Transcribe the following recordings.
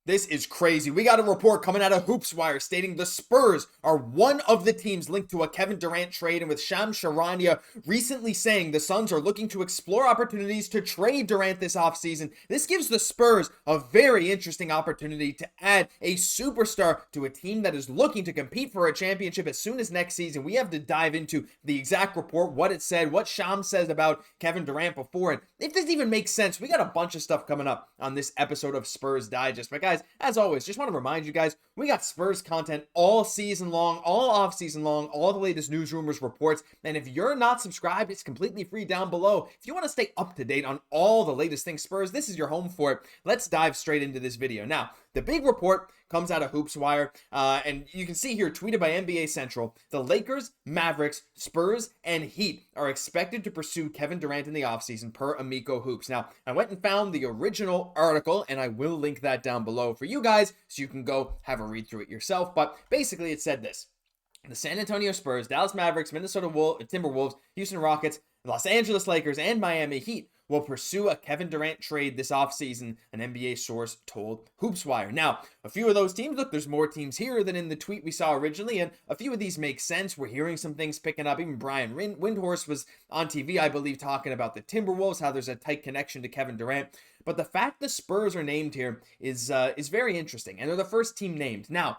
This is crazy. We got a report coming out of HoopsWire stating the Spurs are one of the teams linked to a Kevin Durant trade, and with Shams Charania recently saying the Suns are looking to explore opportunities to trade Durant this offseason. This gives the Spurs a very interesting opportunity to add a superstar to a team that is looking to compete for a championship as soon as next season. We have to dive into the exact report, what it said, what Shams says about Kevin Durant before, and if this even makes sense. We got a bunch of stuff coming up on this episode of Spurs Digest. But guys, as always, just want to remind you guys, we got Spurs content all season long, all off season long, all the latest news, rumors, reports. And if you're not subscribed, it's completely free down below. If you want to stay up to date on all the latest things Spurs, this is your home for it. Let's dive straight into this video. Now, the big report comes out of HoopsWire, and you can see here, tweeted by NBA Central, the Lakers, Mavericks, Spurs, and Heat are expected to pursue Kevin Durant in the offseason per Amico Hoops. Now, I went and found the original article, and I will link that down below for you guys so you can go have a read through it yourself. But basically, it said this: the San Antonio Spurs, Dallas Mavericks, Minnesota Timberwolves, Houston Rockets, Los Angeles Lakers, and Miami Heat will pursue a Kevin Durant trade this offseason, an NBA source told HoopsWire. Now, a few of those teams, look, there's more teams here than in the tweet we saw originally, and a few of these make sense. We're hearing some things picking up. Even Brian Windhorst was on TV, I believe, talking about the Timberwolves, how there's a tight connection to Kevin Durant. But the fact the Spurs are named here is very interesting, and they're the first team named. Now,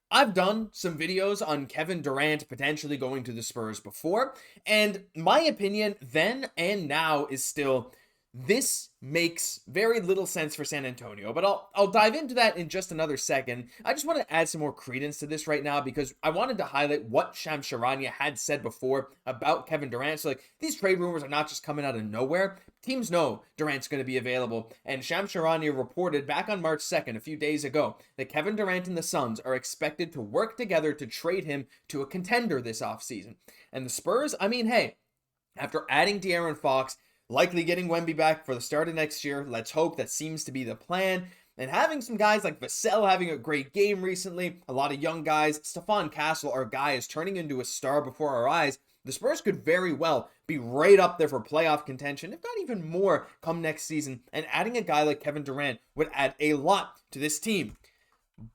I've done some videos on Kevin Durant potentially going to the Spurs before, and my opinion then and now is still, this makes very little sense for San Antonio, but I'll dive into that in just another second. I just want to add some more credence to this right now because I wanted to highlight what Shams Charania had said before about Kevin Durant. So, like, these trade rumors are not just coming out of nowhere. Teams know Durant's going to be available, and Shams Charania reported back on March 2nd, a few days ago, that Kevin Durant and the Suns are expected to work together to trade him to a contender this offseason. And the Spurs, I mean, hey, after adding De'Aaron Fox, likely getting Wemby back for the start of next year, let's hope that seems to be the plan, and having some guys like Vassell having a great game recently, a lot of young guys, Stephon Castle, our guy, is turning into a star before our eyes. The Spurs could very well be right up there for playoff contention, if not even more, come next season, and adding a guy like Kevin Durant would add a lot to this team.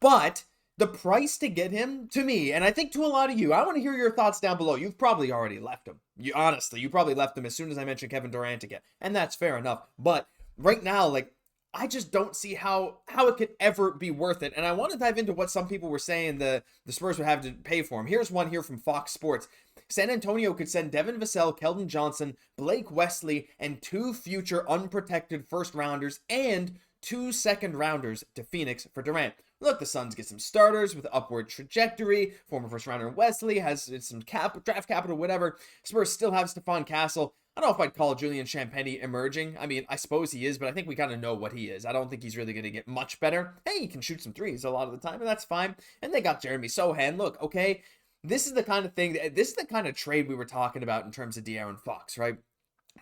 But the price to get him, to me, and I think to a lot of you, I want to hear your thoughts down below. You've probably already left him. You probably left him as soon as I mentioned Kevin Durant again, and that's fair enough. But right now, like, I just don't see how it could ever be worth it. And I want to dive into what some people were saying the Spurs would have to pay for him. Here's one here from Fox Sports. San Antonio could send Devin Vassell, Keldon Johnson, Blake Wesley, and 2 future unprotected first rounders and 2 second rounders to Phoenix for Durant. Look, the Suns get some starters with upward trajectory. Former first rounder Wesley has some draft capital, whatever. Spurs still have Stephon Castle. I don't know if I'd call Julian Champagnie emerging. I mean, I suppose he is, but I think we kind of know what he is. I don't think he's really going to get much better. Hey, he can shoot some threes a lot of the time, and that's fine. And they got Jeremy Sochan. Look, okay, this is the kind of thing, this is the kind of trade we were talking about in terms of De'Aaron Fox, right?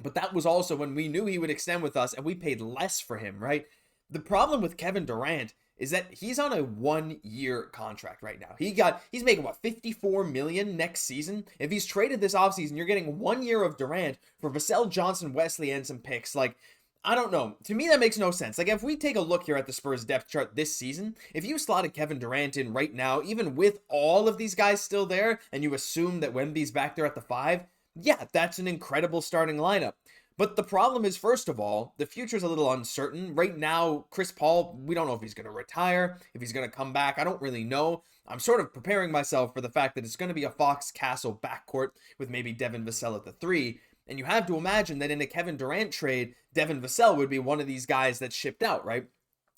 But that was also when we knew he would extend with us, and we paid less for him, right? The problem with Kevin Durant is that he's on a 1-year contract right now. He's making what, $54 million next season? If he's traded this offseason, you're getting 1 year of Durant for Vassell, Johnson, Wesley, and some picks. Like, I don't know. To me, that makes no sense. Like, if we take a look here at the Spurs depth chart this season, if you slotted Kevin Durant in right now, even with all of these guys still there, and you assume that Wemby's back there at the 5, yeah, that's an incredible starting lineup. But the problem is, first of all, the future's a little uncertain. Right now, Chris Paul, we don't know if he's going to retire, if he's going to come back. I don't really know. I'm sort of preparing myself for the fact that it's going to be a Fox Castle backcourt with maybe Devin Vassell at the 3. And you have to imagine that in a Kevin Durant trade, Devin Vassell would be one of these guys that's shipped out, right?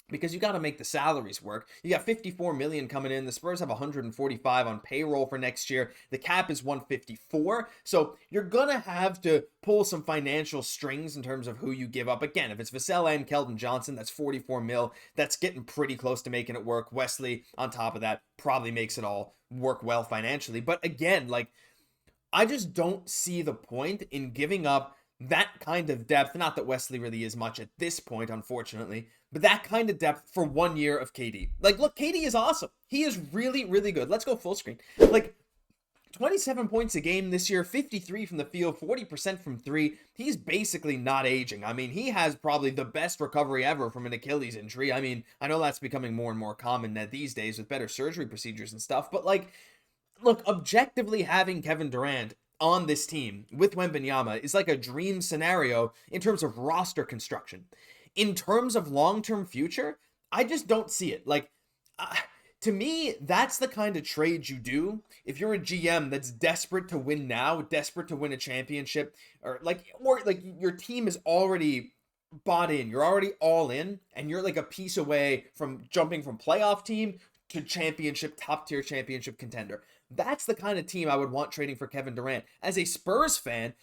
Because you got to make the salaries work. You got $54 million coming in. The Spurs have $145 on payroll for next year. The cap is $154. So you're going to have to pull some financial strings in terms of who you give up. Again, if it's Vassell and Keldon Johnson, that's $44 million. That's getting pretty close to making it work. Wesley, on top of that, probably makes it all work well financially. But again, like, I just don't see the point in giving up that kind of depth. Not that Wesley really is much at this point, unfortunately, but that kind of depth for 1 year of KD. Like, look, KD is awesome. He is really, really good. Let's go full screen. Like, 27 points a game this year, 53 from the field, 40% from three. He's basically not aging. I mean, he has probably the best recovery ever from an Achilles injury. I mean, I know that's becoming more and more common these days with better surgery procedures and stuff, but like, look, objectively having Kevin Durant on this team with Wembanyama is like a dream scenario in terms of roster construction. In terms of long-term future, I just don't see it. Like, to me, that's the kind of trade you do if you're a GM that's desperate to win now, desperate to win a championship, or like your team is already bought in, you're already all in, and you're like a piece away from jumping from playoff team to championship, top tier championship contender. That's the kind of team I would want trading for Kevin Durant. As a Spurs fan,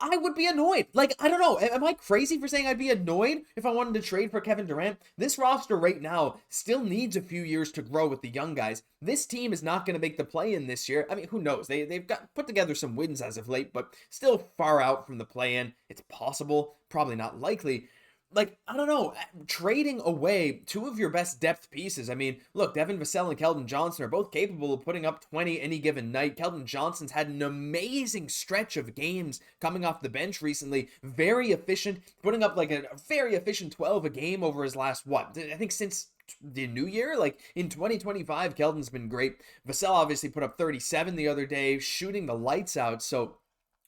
I would be annoyed. Like, I don't know. Am I crazy for saying I'd be annoyed if I wanted to trade for Kevin Durant? This roster right now still needs a few years to grow with the young guys. This team is not going to make the play-in this year. I mean, who knows? They've got put together some wins as of late, but still far out from the play-in. It's possible, probably not likely. Like, I don't know, trading away two of your best depth pieces. I mean, look, Devin Vassell and Keldon Johnson are both capable of putting up 20 any given night. Keldon Johnson's had an amazing stretch of games coming off the bench recently. Very efficient, putting up like a very efficient 12 a game over his last, I think since the new year, like in 2025, Keldon's been great. Vassell obviously put up 37 the other day, shooting the lights out. So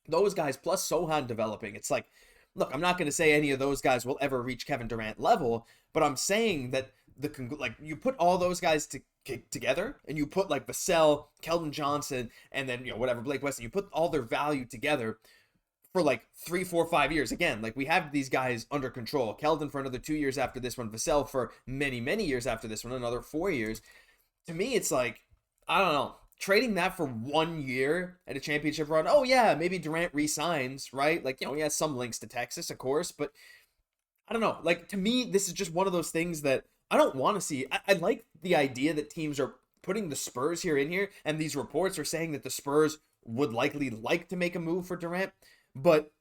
those guys, plus Sochan developing, it's like, look, I'm not going to say any of those guys will ever reach Kevin Durant level, but I'm saying that you put all those guys together, and you put like Vassell, Keldon Johnson, and then whatever Blake Weston, you put all their value together for like 3, 4, 5 years. Again, like we have these guys under control. Keldon for another 2 years after this one, Vassell for many, many years after this one, another 4 years. To me, it's like, I don't know. Trading that for 1 year at a championship run, oh yeah, maybe Durant resigns, right? Like, he has some links to Texas, of course, but I don't know. Like, to me, this is just one of those things that I don't want to see. I like the idea that teams are putting the Spurs in here, and these reports are saying that the Spurs would likely like to make a move for Durant, but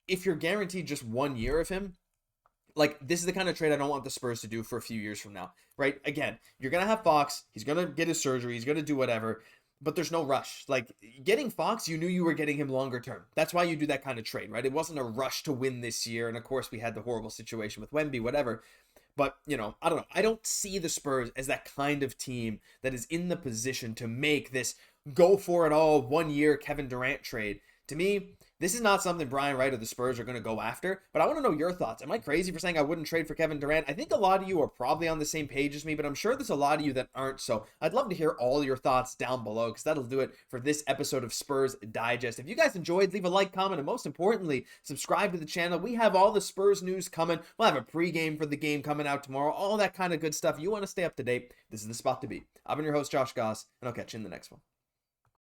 if you're guaranteed just 1 year of him, like, this is the kind of trade I don't want the Spurs to do for a few years from now, right? Again, you're going to have Fox. He's going to get his surgery. He's going to do whatever, but there's no rush. Like, getting Fox, you knew you were getting him longer term. That's why you do that kind of trade, right? It wasn't a rush to win this year. And of course, we had the horrible situation with Wemby, whatever. But, I don't know. I don't see the Spurs as that kind of team that is in the position to make this go for it all 1 year Kevin Durant trade. To me, this is not something Brian Wright or the Spurs are going to go after, but I want to know your thoughts. Am I crazy for saying I wouldn't trade for Kevin Durant? I think a lot of you are probably on the same page as me, but I'm sure there's a lot of you that aren't, so I'd love to hear all your thoughts down below, because that'll do it for this episode of Spurs Digest. If you guys enjoyed, leave a like, comment, and most importantly, subscribe to the channel. We have all the Spurs news coming. We'll have a pregame for the game coming out tomorrow, all that kind of good stuff. You want to stay up to date, this is the spot to be. I've been your host, Josh Gosse, and I'll catch you in the next one.